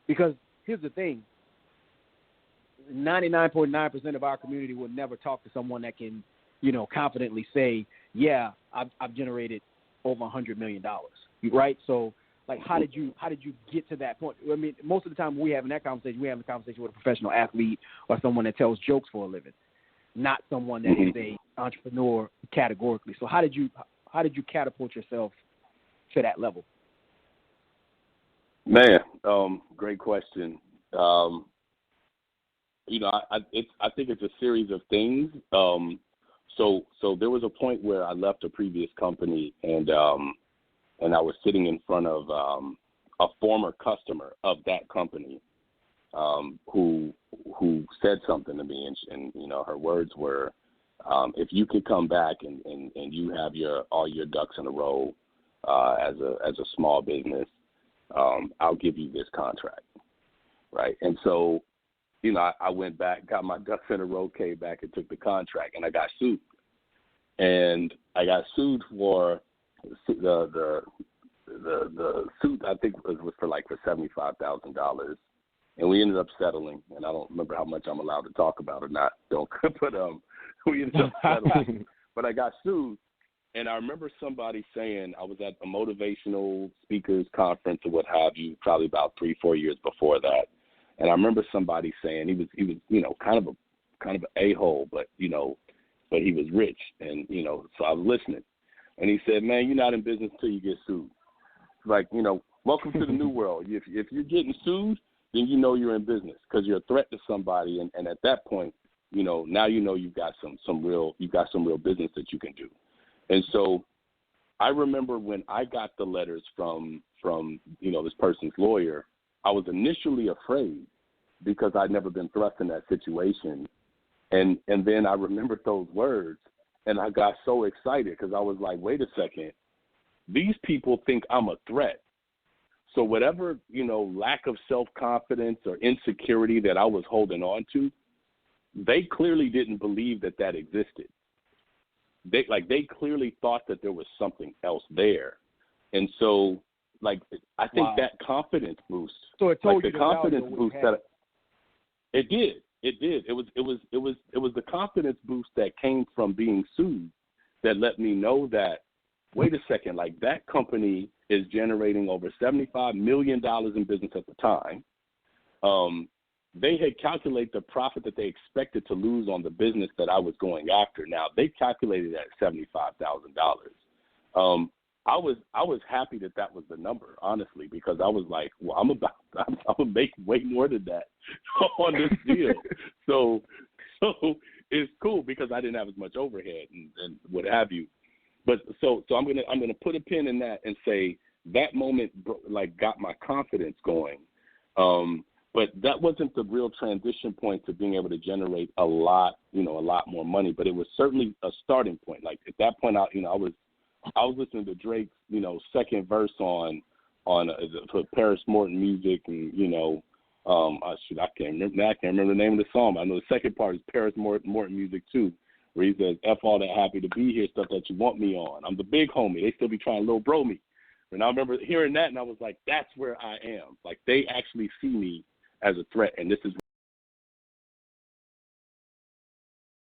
Because here's the thing. 99.9% of our community will never talk to someone that can, confidently say, yeah, I've generated over $100 million, right? So, like, how did you get to that point? I mean, most of the time when we having that conversation, we having a conversation with a professional athlete or someone that tells jokes for a living, not someone that is a entrepreneur categorically. So how did you catapult yourself to that level? Man, great question. I think it's a series of things. So there was a point where I left a previous company and I was sitting in front of a former customer of that company who said something to me, and her words were, if you could come back and you have all your ducks in a row as a small business, I'll give you this contract, right? And so, I went back, got my ducks in a row, came back and took the contract, and I got sued. And I got sued for the suit, I think was for $75,000. And we ended up settling, and I don't remember how much I'm allowed to talk about or not, but we ended up settling. But I got sued, and I remember somebody saying, I was at a motivational speakers conference or what have you, probably about 3-4 years before that. And I remember somebody saying he was kind of an a-hole, but he was rich, and so I was listening. And he said, man, you're not in business until you get sued. Like, welcome to the new world. If you're getting sued, then you're in business because you're a threat to somebody, and at that point, now you've got some real business that you can do. And so I remember when I got the letters from this person's lawyer, I was initially afraid because I'd never been thrust in that situation. And then I remembered those words, and I got so excited because I was like, wait a second, these people think I'm a threat. So whatever, lack of self-confidence or insecurity that I was holding on to, they clearly didn't believe that existed. They clearly thought that there was something else there. And so, I think that confidence boost. So it told you the confidence boost that it did. It did. It was the confidence boost that came from being sued that let me know that, wait a second, that company is generating over $75 million in business at the time. They had calculated the profit that they expected to lose on the business that I was going after. Now they calculated at $75,000. I was happy that was the number, honestly, because I was like, well, I'm gonna make way more than that on this deal. So it's cool because I didn't have as much overhead and what have you. But so I'm gonna put a pin in that and say that moment got my confidence going. But that wasn't the real transition point to being able to generate a lot more money. But it was certainly a starting point. At that point, I was listening to Drake's, second verse on Paris Morton music, and I can't remember the name of the song. I know the second part is Paris Morton music too, where he says, "F all that happy to be here stuff that you want me on. I'm the big homie. They still be trying to little bro me." And I remember hearing that, and I was like, "That's where I am. They actually see me as a threat, and this is